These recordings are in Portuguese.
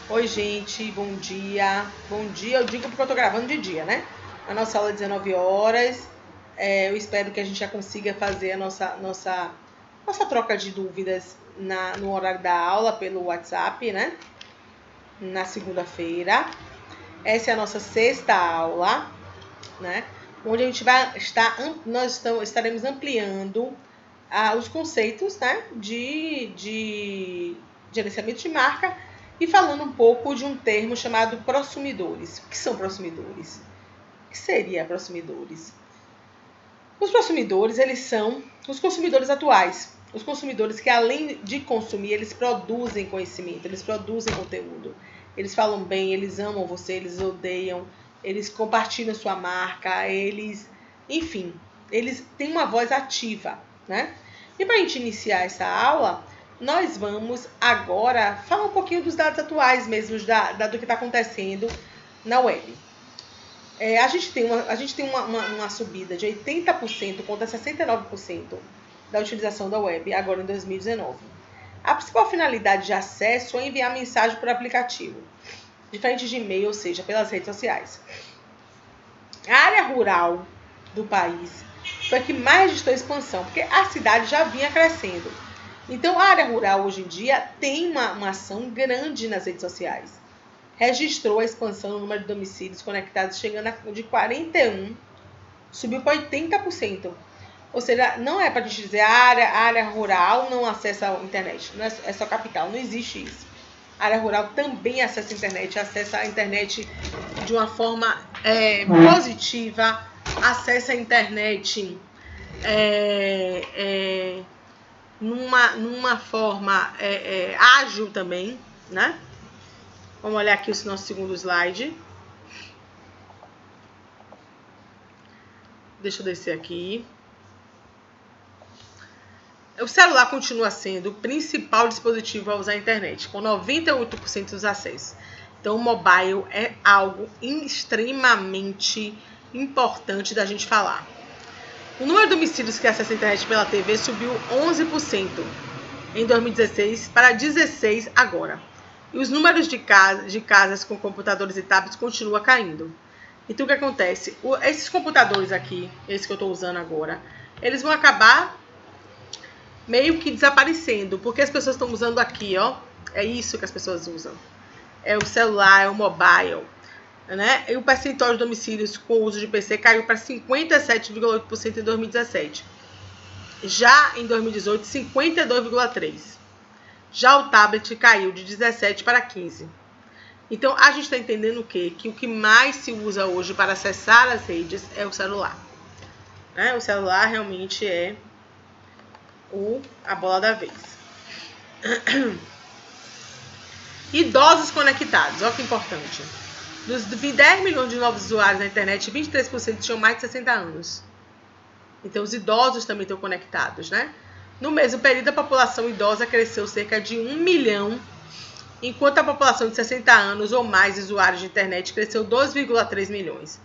Oi, gente, bom dia. Bom dia, eu digo porque eu tô gravando de dia, né? A nossa aula é 19 horas. Eu espero que a gente já consiga fazer a nossa troca de dúvidas no horário da aula pelo WhatsApp, né? Na segunda-feira. Essa é a nossa sexta aula, né? Onde a gente estaremos ampliando os conceitos, né? De gerenciamento de marca e falando um pouco de um termo chamado prosumidores. O que são prosumidores? O que seria prosumidores? Os prosumidores, eles são os consumidores atuais. Os consumidores que, além de consumir, eles produzem conhecimento, eles produzem conteúdo. Eles falam bem, eles amam você, eles odeiam, eles compartilham sua marca, enfim, eles têm uma voz ativa, né? E para a gente iniciar essa aula, nós vamos agora falar um pouquinho dos dados atuais mesmo, do que está acontecendo na web. A gente tem uma subida de 80% contra 69% da utilização da web agora em 2019. A principal finalidade de acesso é enviar mensagem por aplicativo, diferente de e-mail, ou seja, pelas redes sociais. A área rural do país foi a que mais registrou expansão, porque a cidade já vinha crescendo. Então, a área rural hoje em dia tem uma ação grande nas redes sociais. Registrou a expansão no número de domicílios conectados, chegando de 41%, subiu para 80%. Ou seja, não é para a gente dizer a área rural não acessa a internet, não é só capital, não existe isso. A área rural também acessa a internet de uma forma positiva, acessa a internet numa forma ágil também, né? Vamos olhar aqui o nosso segundo slide. Deixa eu descer aqui. O celular continua sendo o principal dispositivo a usar a internet, com 98% dos acessos. Então, o mobile é algo extremamente importante da gente falar. O número de domicílios que acessam a internet pela TV subiu 11% em 2016 para 16% agora. E os números de casas com computadores e tablets continuam caindo. Então, o que acontece? Esses computadores aqui, esse que eu estou usando agora, eles vão acabar meio que desaparecendo, porque as pessoas estão usando aqui, ó. É isso que as pessoas usam. É o celular, é o mobile, né? E o percentual de domicílios com uso de PC caiu para 57,8% em 2017. Já em 2018, 52,3%. Já o tablet caiu de 17% para 15%. Então, a gente está entendendo o quê? Que o que mais se usa hoje para acessar as redes é o celular. O celular realmente é a bola da vez. Idosos conectados, olha que importante. Dos 10 milhões de novos usuários na internet, 23% tinham mais de 60 anos. Então, os idosos também estão conectados, né? No mesmo período, a população idosa cresceu cerca de 1 milhão, enquanto a população de 60 anos ou mais usuários de internet cresceu 2,3 milhões.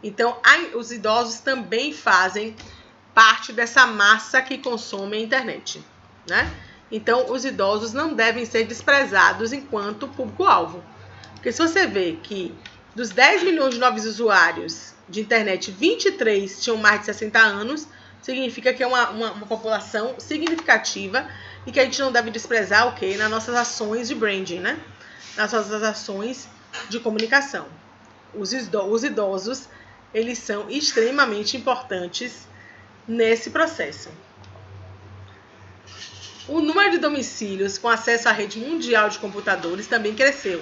Então, os idosos também fazem parte dessa massa que consome a internet, né? Então, os idosos não devem ser desprezados enquanto público-alvo. Porque se você vê que dos 10 milhões de novos usuários de internet, 23 tinham mais de 60 anos, significa que é uma população significativa e que a gente não deve desprezar o quê? Nas nossas ações de branding, né? Nas nossas ações de comunicação. Os idosos, eles são extremamente importantes nesse processo. O número de domicílios com acesso à rede mundial de computadores também cresceu.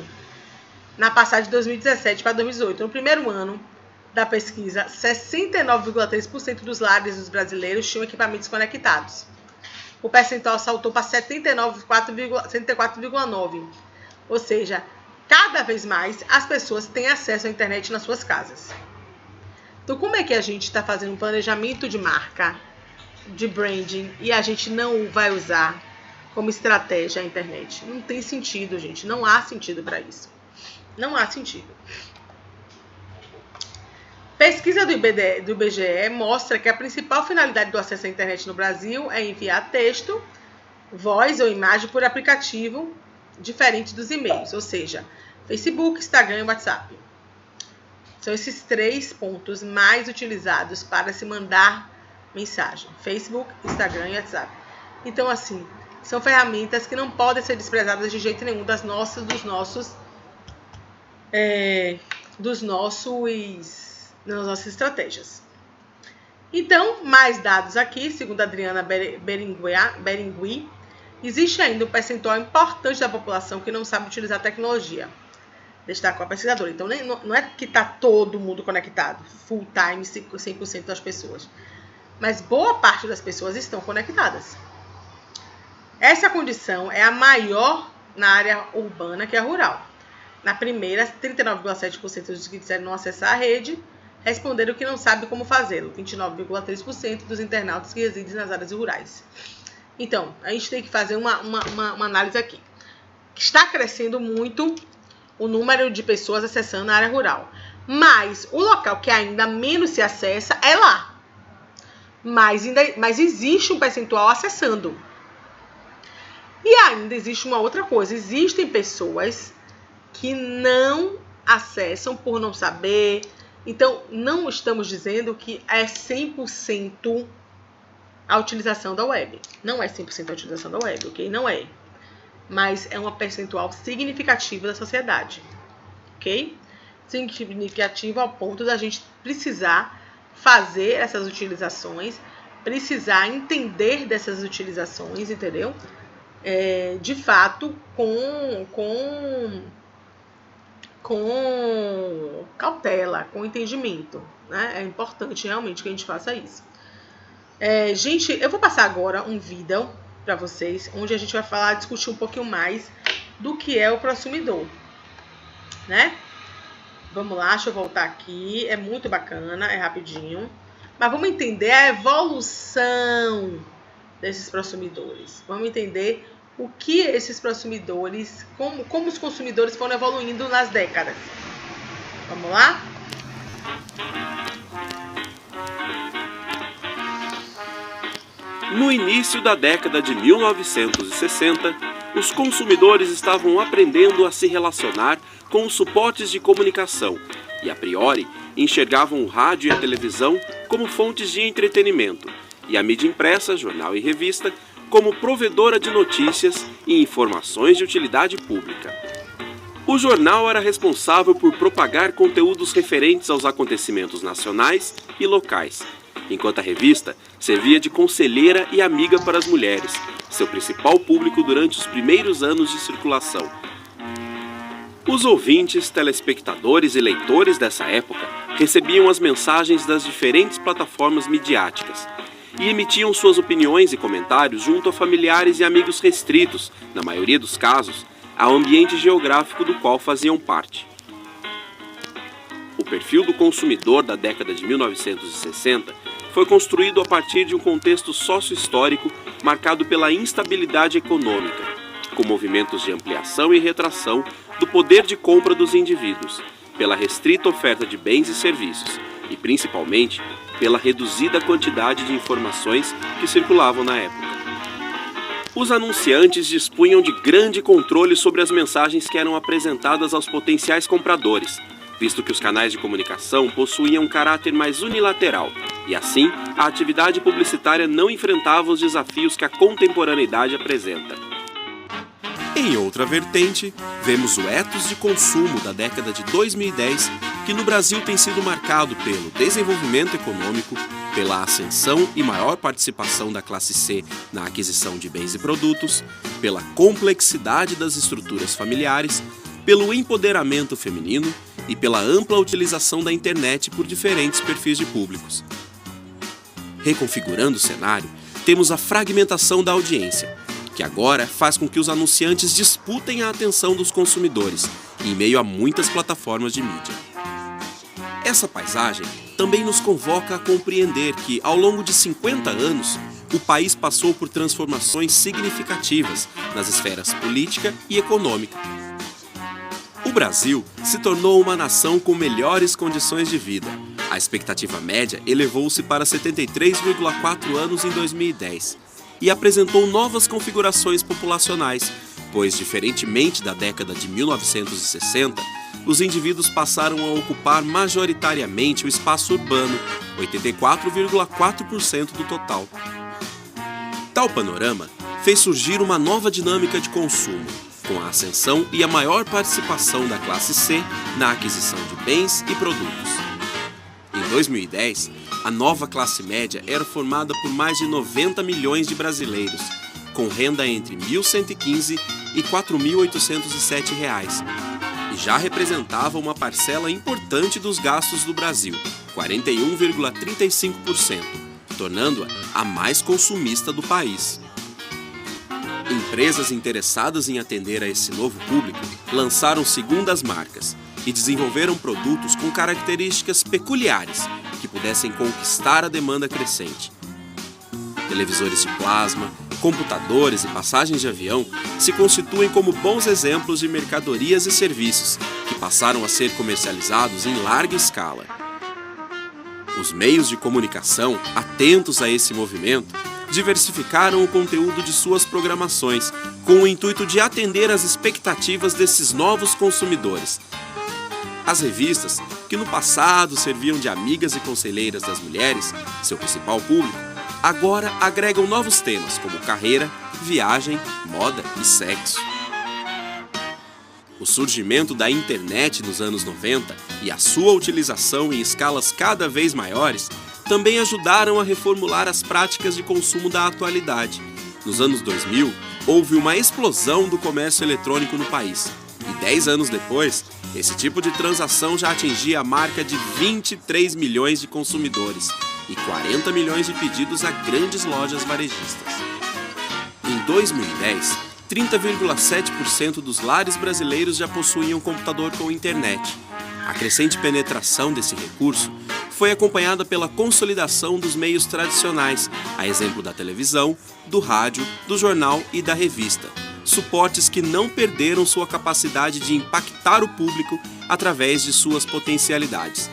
Na passagem de 2017 para 2018, no primeiro ano da pesquisa, 69,3% dos lares dos brasileiros tinham equipamentos conectados. O percentual saltou para 74,9%. Ou seja, cada vez mais as pessoas têm acesso à internet nas suas casas. Então, como é que a gente está fazendo um planejamento de marca, de branding, e a gente não vai usar como estratégia a internet? Não tem sentido, gente. Não há sentido para isso. Não há sentido. Pesquisa do IBGE mostra que a principal finalidade do acesso à internet no Brasil é enviar texto, voz ou imagem por aplicativo diferente dos e-mails, ou seja, Facebook, Instagram e WhatsApp. São esses 3 pontos mais utilizados para se mandar mensagem: Facebook, Instagram e WhatsApp. Então, assim, são ferramentas que não podem ser desprezadas de jeito nenhum das nossas estratégias. Então, mais dados aqui, segundo a Adriana Berengui, existe ainda um percentual importante da população que não sabe utilizar a tecnologia, destacou a pesquisadora. Então, não é que está todo mundo conectado, full time, 100% das pessoas. Mas boa parte das pessoas estão conectadas. Essa condição é a maior na área urbana que a rural. Na primeira, 39,7% dos que disseram não acessar a rede responderam que não sabem como fazê-lo. 29,3% dos internautas que residem nas áreas rurais. Então, a gente tem que fazer uma análise aqui. Está crescendo muito o número de pessoas acessando a área rural. Mas o local que ainda menos se acessa é lá. Mas existe um percentual acessando. E ainda existe uma outra coisa. Existem pessoas que não acessam por não saber. Então, não estamos dizendo que é 100% a utilização da web. Não é 100% a utilização da web, ok? Não é. Mas é uma percentual significativa da sociedade, ok? Significativa ao ponto da gente precisar fazer essas utilizações, precisar entender dessas utilizações, entendeu? De fato, com cautela, com entendimento, né? É importante realmente que a gente faça isso. Gente, eu vou passar agora um vídeo para vocês, onde a gente vai discutir um pouquinho mais do que é o prosumidor, né? Vamos lá, deixa eu voltar aqui. É muito bacana, é rapidinho. Mas vamos entender a evolução desses prosumidores. Vamos entender o que esses prosumidores, como os consumidores foram evoluindo nas décadas. Vamos lá? No início da década de 1960, os consumidores estavam aprendendo a se relacionar com os suportes de comunicação e, a priori, enxergavam o rádio e a televisão como fontes de entretenimento e a mídia impressa, jornal e revista, como provedora de notícias e informações de utilidade pública. O jornal era responsável por propagar conteúdos referentes aos acontecimentos nacionais e locais, enquanto a revista servia de conselheira e amiga para as mulheres, seu principal público durante os primeiros anos de circulação. Os ouvintes, telespectadores e leitores dessa época recebiam as mensagens das diferentes plataformas midiáticas e emitiam suas opiniões e comentários junto a familiares e amigos restritos, na maioria dos casos, ao ambiente geográfico do qual faziam parte. O perfil do consumidor da década de 1960 foi construído a partir de um contexto sócio-histórico marcado pela instabilidade econômica, com movimentos de ampliação e retração do poder de compra dos indivíduos, pela restrita oferta de bens e serviços e, principalmente, pela reduzida quantidade de informações que circulavam na época. Os anunciantes dispunham de grande controle sobre as mensagens que eram apresentadas aos potenciais compradores, visto que os canais de comunicação possuíam um caráter mais unilateral, e assim a atividade publicitária não enfrentava os desafios que a contemporaneidade apresenta. Em outra vertente, vemos o ethos de consumo da década de 2010, que no Brasil tem sido marcado pelo desenvolvimento econômico, pela ascensão e maior participação da classe C na aquisição de bens e produtos, pela complexidade das estruturas familiares, pelo empoderamento feminino e pela ampla utilização da internet por diferentes perfis de públicos. Reconfigurando o cenário, temos a fragmentação da audiência, que agora faz com que os anunciantes disputem a atenção dos consumidores, em meio a muitas plataformas de mídia. Essa paisagem também nos convoca a compreender que, ao longo de 50 anos, o país passou por transformações significativas nas esferas política e econômica. O Brasil se tornou uma nação com melhores condições de vida. A expectativa média elevou-se para 73,4 anos em 2010 e apresentou novas configurações populacionais, pois, diferentemente da década de 1960, os indivíduos passaram a ocupar majoritariamente o espaço urbano, 84,4% do total. Tal panorama fez surgir uma nova dinâmica de consumo, com a ascensão e a maior participação da classe C na aquisição de bens e produtos. Em 2010, a nova classe média era formada por mais de 90 milhões de brasileiros, com renda entre R$ 1.115 e R$ 4.807, e já representava uma parcela importante dos gastos do Brasil, 41,35%, tornando-a a mais consumista do país. Empresas interessadas em atender a esse novo público lançaram segundas marcas e desenvolveram produtos com características peculiares que pudessem conquistar a demanda crescente. Televisores de plasma, computadores e passagens de avião se constituem como bons exemplos de mercadorias e serviços que passaram a ser comercializados em larga escala. Os meios de comunicação, atentos a esse movimento, diversificaram o conteúdo de suas programações com o intuito de atender às expectativas desses novos consumidores. As revistas, que no passado serviam de amigas e conselheiras das mulheres, seu principal público, agora agregam novos temas como carreira, viagem, moda e sexo. O surgimento da internet nos anos 90 e a sua utilização em escalas cada vez maiores também ajudaram a reformular as práticas de consumo da atualidade. Nos anos 2000, houve uma explosão do comércio eletrônico no país. E 10 anos depois, esse tipo de transação já atingia a marca de 23 milhões de consumidores e 40 milhões de pedidos a grandes lojas varejistas. Em 2010, 30,7% dos lares brasileiros já possuíam computador com internet. A crescente penetração desse recurso foi acompanhada pela consolidação dos meios tradicionais, a exemplo da televisão, do rádio, do jornal e da revista, suportes que não perderam sua capacidade de impactar o público através de suas potencialidades.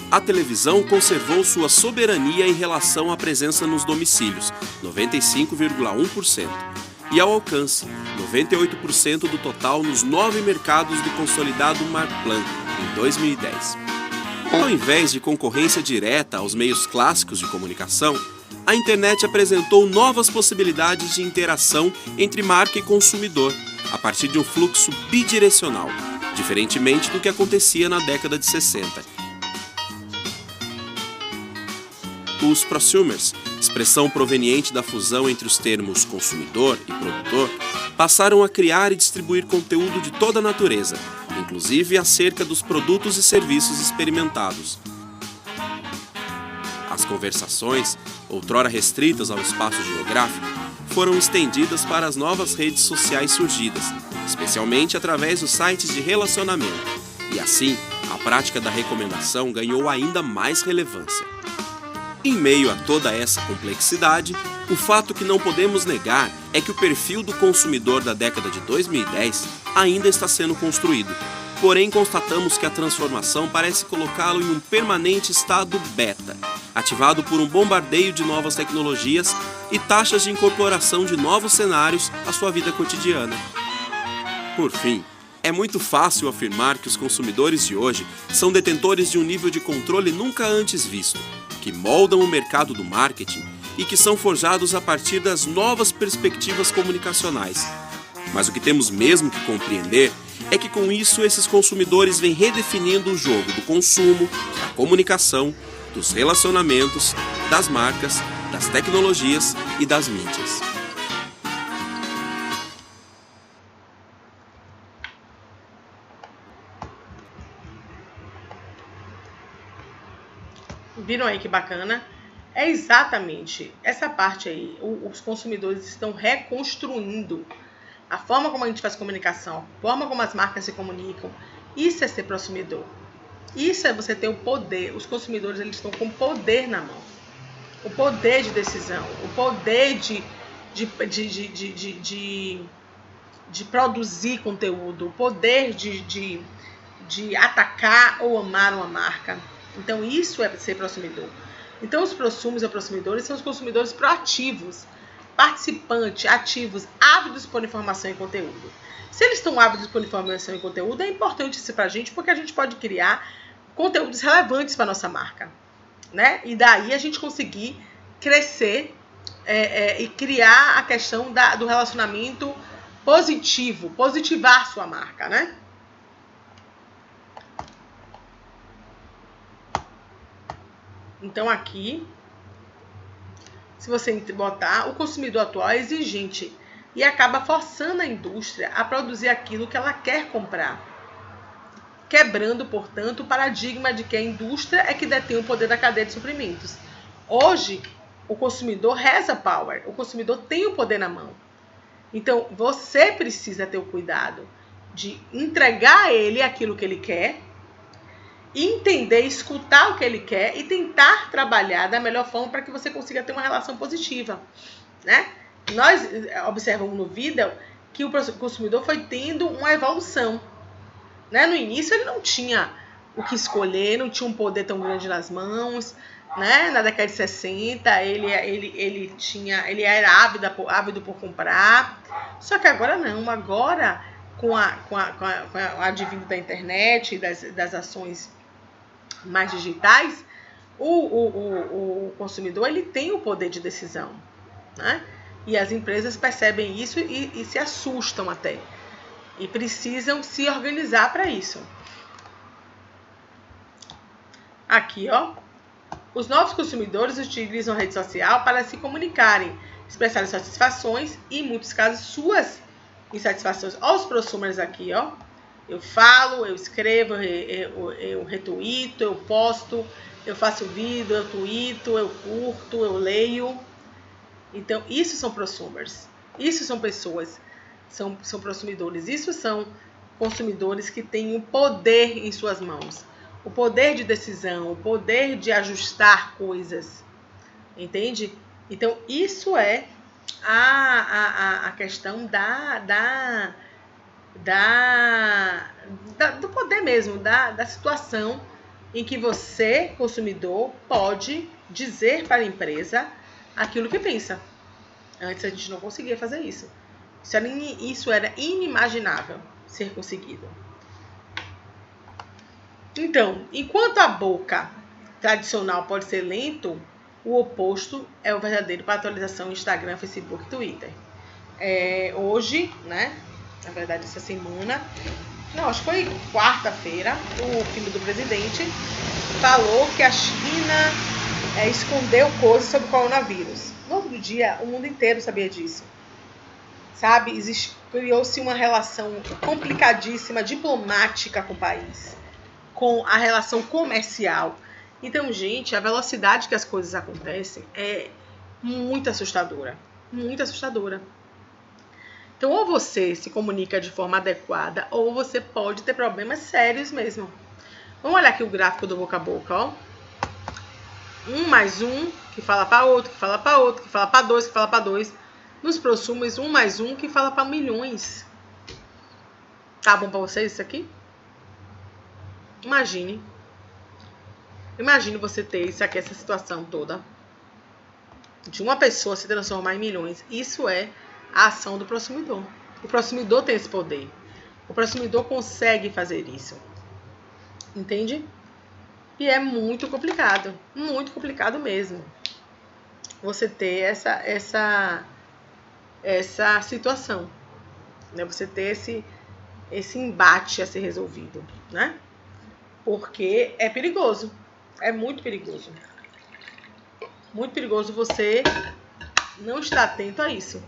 A televisão conservou sua soberania em relação à presença nos domicílios, 95,1%, e ao alcance, 98% do total nos 9 mercados do consolidado Marplan, em 2010. Ao invés de concorrência direta aos meios clássicos de comunicação, a internet apresentou novas possibilidades de interação entre marca e consumidor, a partir de um fluxo bidirecional, diferentemente do que acontecia na década de 60. Os prosumers, expressão proveniente da fusão entre os termos consumidor e produtor, passaram a criar e distribuir conteúdo de toda a natureza, inclusive acerca dos produtos e serviços experimentados. As conversações, outrora restritas ao espaço geográfico, foram estendidas para as novas redes sociais surgidas, especialmente através dos sites de relacionamento, e assim, a prática da recomendação ganhou ainda mais relevância. Em meio a toda essa complexidade, o fato que não podemos negar é que o perfil do consumidor da década de 2010 ainda está sendo construído. Porém, constatamos que a transformação parece colocá-lo em um permanente estado beta, ativado por um bombardeio de novas tecnologias e taxas de incorporação de novos cenários à sua vida cotidiana. Por fim, é muito fácil afirmar que os consumidores de hoje são detentores de um nível de controle nunca antes visto, que moldam o mercado do marketing e que são forjados a partir das novas perspectivas comunicacionais. Mas o que temos mesmo que compreender é que com isso esses consumidores vêm redefinindo o jogo do consumo, da comunicação, dos relacionamentos, das marcas, das tecnologias e das mídias. Viram aí que bacana? É exatamente essa parte aí. Os consumidores estão reconstruindo a forma como a gente faz comunicação, a forma como as marcas se comunicam. Isso é ser consumidor. Isso é você ter o poder. Os consumidores, eles estão com poder na mão. O poder de decisão, o poder de produzir conteúdo, o poder de atacar ou amar uma marca. Então, isso é ser consumidor. Então, os prosumos e prosumidores são os consumidores proativos, participantes, ativos, ávidos por informação e conteúdo. Se eles estão ávidos por informação e conteúdo, é importante isso para a gente, porque a gente pode criar conteúdos relevantes para a nossa marca, né? E daí a gente conseguir crescer e criar a questão do relacionamento positivo, positivar sua marca, né? Então aqui, se você botar, o consumidor atual é exigente e acaba forçando a indústria a produzir aquilo que ela quer comprar, quebrando, portanto, o paradigma de que a indústria é que detém o poder da cadeia de suprimentos. Hoje, o consumidor has a power, o consumidor tem o poder na mão. Então, você precisa ter o cuidado de entregar a ele aquilo que ele quer, entender, escutar o que ele quer e tentar trabalhar da melhor forma para que você consiga ter uma relação positiva, né? Nós observamos no vídeo que o consumidor foi tendo uma evolução, né? No início ele não tinha o que escolher, não tinha um poder tão grande nas mãos, né? Na década de 60 ele era ávido por comprar, só que agora não, agora com o advento da internet e das ações mais digitais, o consumidor ele tem o poder de decisão, né? E as empresas percebem isso e se assustam até. E precisam se organizar para isso. Aqui, ó. Os novos consumidores utilizam a rede social para se comunicarem, expressarem satisfações e, em muitos casos, suas insatisfações. Olha os prosumers aqui, ó. Eu falo, eu escrevo, eu retuito, eu posto, eu faço vídeo, eu tuito, eu curto, eu leio. Então, isso são prosumers. Isso são pessoas, são prosumidores. Isso são consumidores que têm o poder em suas mãos. O poder de decisão, o poder de ajustar coisas. Entende? Então, isso é a questão do poder mesmo, da situação em que você, consumidor, pode dizer para a empresa aquilo que pensa. Antes a gente não conseguia fazer isso. Isso era inimaginável ser conseguido. Então, enquanto a boca tradicional pode ser lento, o oposto é o verdadeiro para atualização Instagram, Facebook e Twitter. Hoje, né? Na verdade, essa semana, não, acho que foi quarta-feira, o filho do presidente falou que a China escondeu coisas sobre o coronavírus. No outro dia, o mundo inteiro sabia disso. Sabe? Criou-se uma relação complicadíssima, diplomática com o país, com a relação comercial. Então, gente, a velocidade que as coisas acontecem é muito assustadora. Muito assustadora. Então, ou você se comunica de forma adequada, ou você pode ter problemas sérios mesmo. Vamos olhar aqui o gráfico do boca a boca, ó. 1 mais 1, que fala para outro, que fala para outro, que fala para 2, que fala para 2. Nos prosumers, 1 mais 1, que fala para milhões. Tá bom para vocês isso aqui? Imagine você ter isso aqui, essa situação toda. De uma pessoa se transformar em milhões. Isso é a ação do prosumidor. O prosumidor tem esse poder. O prosumidor consegue fazer isso. Entende? E é muito complicado mesmo. Você ter essa situação, né? Você ter esse embate a ser resolvido, né? Porque é perigoso. É muito perigoso. Muito perigoso você não estar atento a isso.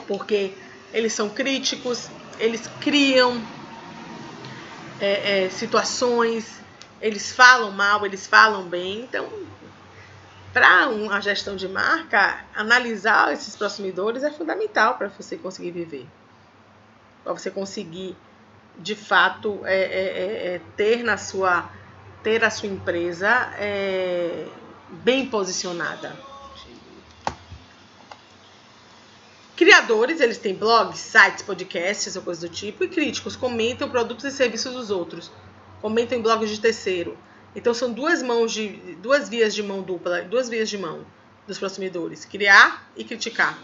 Porque eles são críticos, eles criam situações, eles falam mal, eles falam bem. Então, para uma gestão de marca, analisar esses prosumidores é fundamental para você conseguir viver. Para você conseguir, de fato, ter a sua empresa bem posicionada. Criadores, eles têm blogs, sites, podcasts ou coisa do tipo, e críticos comentam produtos e serviços dos outros, comentam em blogs de terceiro, Então são duas vias de mão dupla, duas vias de mão dos consumidores, criar e criticar.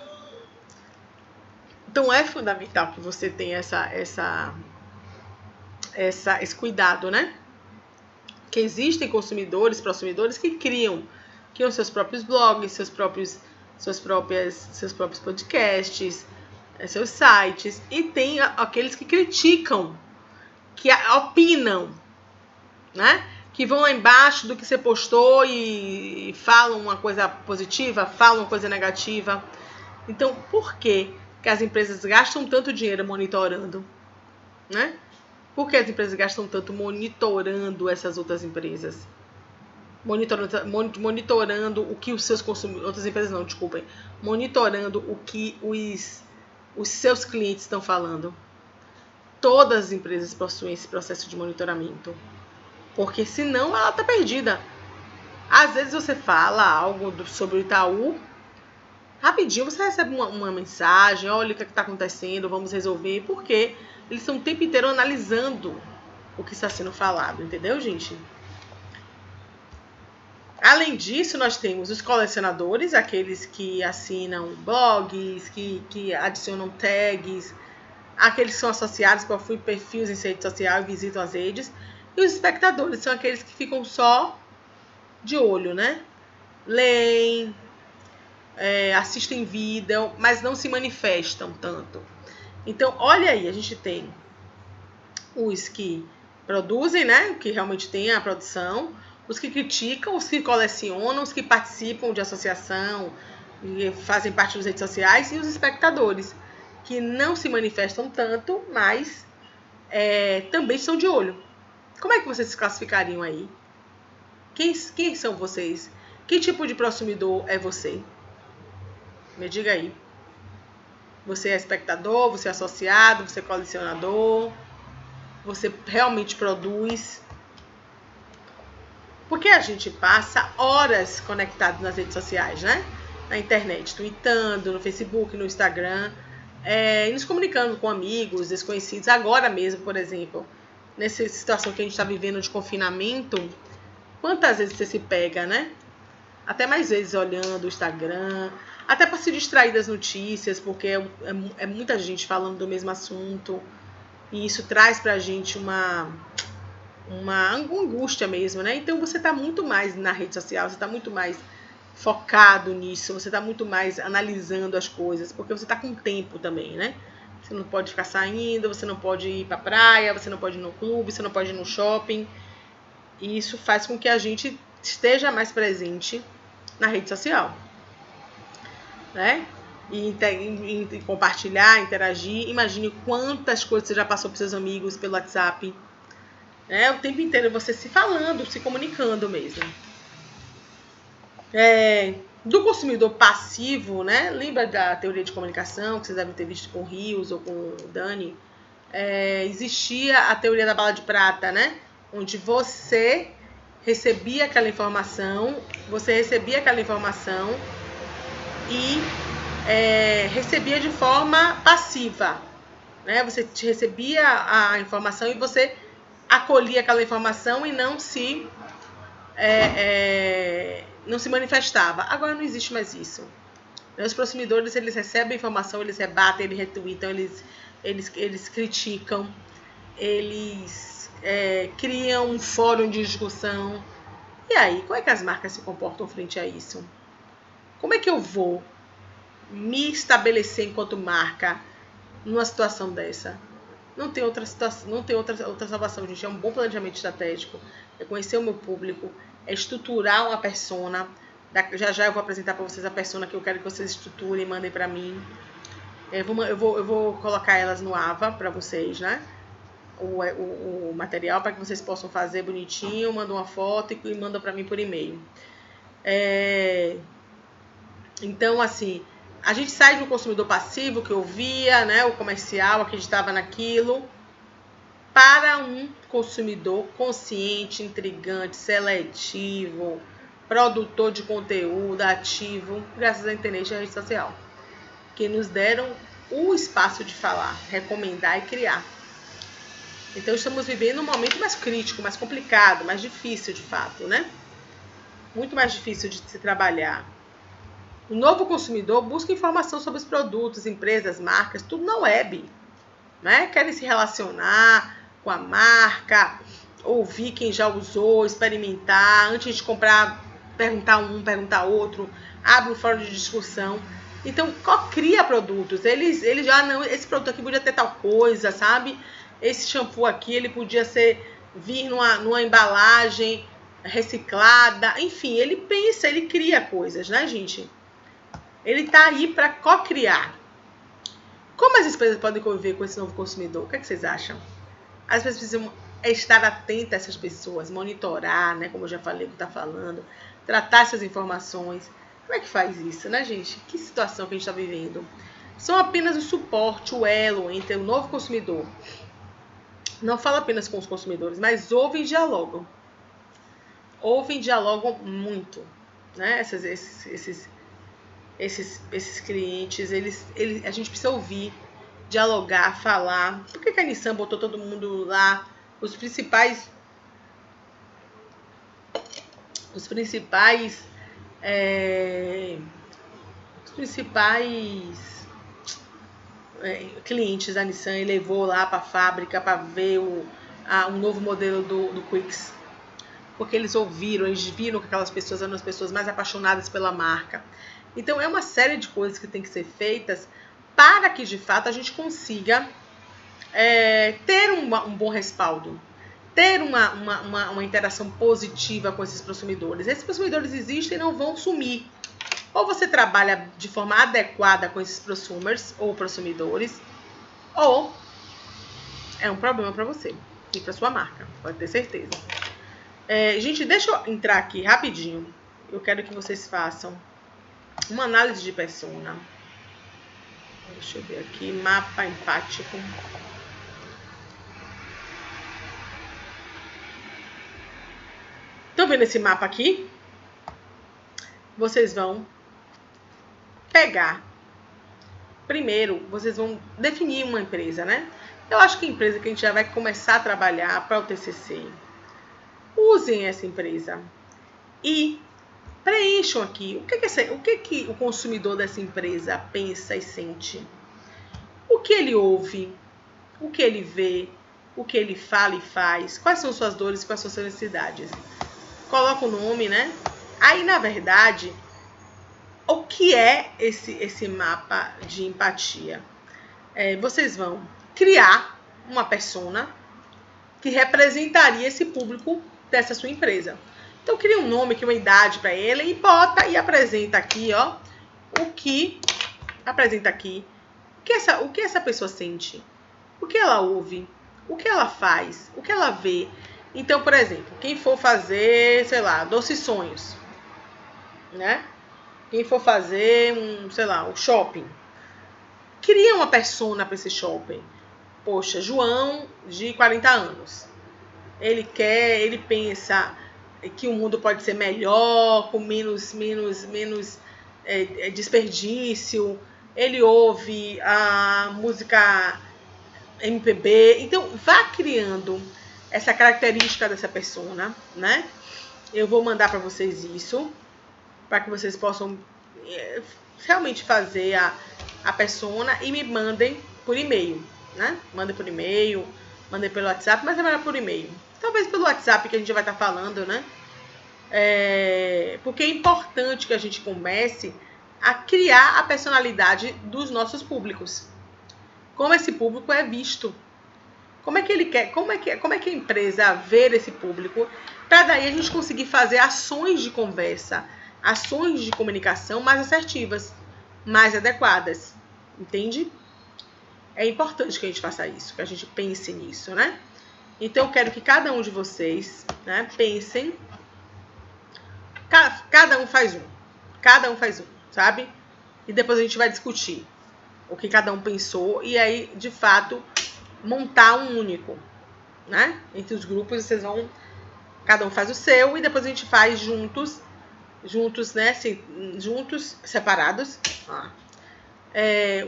Então é fundamental que você tenha esse cuidado, né? Que existem consumidores que criam seus próprios blogs, seus próprios podcasts, seus sites, e tem aqueles que criticam, que opinam, né? Que vão lá embaixo do que você postou e falam uma coisa positiva, falam uma coisa negativa. Então, por que as empresas gastam tanto dinheiro monitorando, né? Por que as empresas gastam tanto monitorando essas outras empresas? Monitorando o que os seus consumidores... Outras empresas não, desculpem. Monitorando o que os seus clientes estão falando. Todas as empresas possuem esse processo de monitoramento. Porque senão ela está perdida. Às vezes você fala algo sobre o Itaú, rapidinho você recebe uma mensagem, olha o que está acontecendo, vamos resolver. Porque eles estão o tempo inteiro analisando o que está sendo falado, entendeu, gente? Além disso, nós temos os colecionadores, aqueles que assinam blogs, que adicionam tags, aqueles que são associados por perfis em rede social e visitam as redes. E os espectadores são aqueles que ficam só de olho, né? Leem, assistem vídeo, mas não se manifestam tanto. Então, olha aí, a gente tem os que produzem, né? Que realmente tem a produção, os que criticam, os que colecionam, os que participam de associação e fazem parte das redes sociais, e os espectadores, que não se manifestam tanto, mas também estão de olho. Como é que vocês se classificariam aí? Quem são vocês? Que tipo de consumidor é você? Me diga aí. Você é espectador, você é associado, você é colecionador, você realmente produz? Porque a gente passa horas conectado nas redes sociais, né? Na internet, tweetando, no Facebook, no Instagram, e nos comunicando com amigos, desconhecidos. Agora mesmo, por exemplo, nessa situação que a gente está vivendo de confinamento, quantas vezes você se pega, né? Até mais vezes olhando o Instagram, até para se distrair das notícias, porque é muita gente falando do mesmo assunto, e isso traz pra gente uma angústia mesmo, né? Então você tá muito mais na rede social, você tá muito mais focado nisso, você tá muito mais analisando as coisas, porque você tá com tempo também, né? Você não pode ficar saindo, você não pode ir pra praia, você não pode ir no clube, você não pode ir no shopping. E isso faz com que a gente esteja mais presente na rede social, né? E compartilhar, interagir. Imagine quantas coisas você já passou para seus amigos pelo WhatsApp, né? O tempo inteiro você se falando, se comunicando mesmo. Do consumidor passivo, né? Lembra da teoria de comunicação que vocês devem ter visto com o Rios ou com o Dani? Existia a teoria da bala de prata, né? Onde você recebia aquela informação e recebia de forma passiva, né? Você recebia a informação e você acolhia aquela informação e não se manifestava. Agora não existe mais isso. Os consumidores, eles recebem a informação, eles rebatem, eles retweetam, eles criticam, eles criam um fórum de discussão. E aí, como é que as marcas se comportam frente a isso? Como é que eu vou me estabelecer enquanto marca numa situação dessa? Não tem outra situação, não tem outra salvação, gente. É um bom planejamento estratégico, é conhecer o meu público, é estruturar uma persona. Já eu vou apresentar para vocês a persona que eu quero que vocês estruturem e mandem para mim. Eu vou colocar elas no Ava para vocês, né? O material para que vocês possam fazer bonitinho, mandam uma foto e mandam para mim por e-mail. Então, assim, a gente sai do consumidor passivo que eu via, né, o comercial, acreditava naquilo, para um consumidor consciente, intrigante, seletivo, produtor de conteúdo, ativo, graças à internet e à rede social, que nos deram o espaço de falar, recomendar e criar. Então estamos vivendo um momento mais crítico, mais complicado, mais difícil de fato, né? Muito mais difícil de se trabalhar. O novo consumidor busca informação sobre os produtos, empresas, marcas, tudo na web, né? Querem se relacionar com a marca, ouvir quem já usou, experimentar, antes de comprar, perguntar um, perguntar outro, abre um fórum de discussão. Então, cria produtos. Eles já não, esse produto aqui podia ter tal coisa, sabe? Esse shampoo aqui, ele podia vir numa embalagem reciclada. Enfim, ele pensa, ele cria coisas, né, gente? Ele tá aí para co-criar. Como as empresas podem conviver com esse novo consumidor? O que é que vocês acham? As pessoas precisam estar atentas a essas pessoas, monitorar, né? Como eu já falei, o que tá falando, tratar essas informações. Como é que faz isso, né, gente? Que situação que a gente está vivendo? São apenas o suporte, o elo entre o novo consumidor. Não fala apenas com os consumidores, mas ouvem e dialogam. Ouvem e dialogam muito, né? Esses clientes, a gente precisa ouvir, dialogar, falar. Por que a Nissan botou todo mundo lá? Os principais clientes da Nissan e levou lá para a fábrica para ver um novo modelo do Quix. Porque eles ouviram, eles viram que aquelas pessoas eram as pessoas mais apaixonadas pela marca. Então, é uma série de coisas que tem que ser feitas para que, de fato, a gente consiga ter um bom respaldo, ter uma interação positiva com esses consumidores. Esses consumidores existem e não vão sumir. Ou você trabalha de forma adequada com esses prosumers ou prosumidores, ou é um problema para você e para sua marca, pode ter certeza. Gente, deixa eu entrar aqui rapidinho. Eu quero que vocês façam uma análise de persona. Deixa eu ver aqui, mapa empático. Estão vendo esse mapa aqui? Vocês vão pegar. Primeiro, vocês vão definir uma empresa, né? Eu acho que a empresa que a gente já vai começar a trabalhar para o TCC. Usem essa empresa e preencham aqui o que o consumidor dessa empresa pensa e sente. O que ele ouve, o que ele vê, o que ele fala e faz, quais são suas dores, quais são suas necessidades. Coloca o nome, né? Aí, na verdade, o que é esse mapa de empatia? Vocês vão criar uma persona que representaria esse público dessa sua empresa. Então, cria um nome, cria uma idade para ele e bota e apresenta aqui, ó, o que essa pessoa sente, o que ela ouve, o que ela faz, o que ela vê. Então, por exemplo, quem for fazer, sei lá, doces sonhos, né? Quem for fazer um shopping, cria uma persona para esse shopping. Poxa, João, de 40 anos. Ele pensa que o mundo pode ser melhor, com menos desperdício. Ele ouve a música MPB. Então, vá criando essa característica dessa persona, né? Eu vou mandar para vocês isso, para que vocês possam realmente fazer a persona e me mandem por e-mail, né? Mandem por e-mail, mandem pelo WhatsApp, mas é melhor por e-mail. Talvez pelo WhatsApp que a gente vai estar falando, né? Porque é importante que a gente comece a criar a personalidade dos nossos públicos. Como esse público é visto. Como é que ele quer, como é que a empresa vê esse público, para daí a gente conseguir fazer ações de conversa, ações de comunicação mais assertivas, mais adequadas. Entende? É importante que a gente faça isso, que a gente pense nisso, né? Então, eu quero que cada um de vocês, né, pensem. Cada um faz um, sabe? E depois a gente vai discutir o que cada um pensou e aí, de fato, montar um único, né? Entre os grupos, vocês vão... Cada um faz o seu e depois a gente faz juntos, né? Assim, juntos, separados.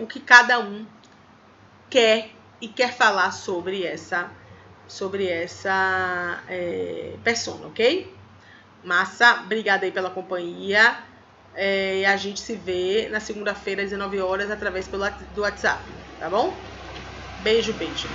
O que cada um quer e quer falar sobre essa sobre essa persona, ok? Massa, obrigada aí pela companhia. A gente se vê na segunda-feira às 19 horas através do WhatsApp, tá bom? Beijo, beijo.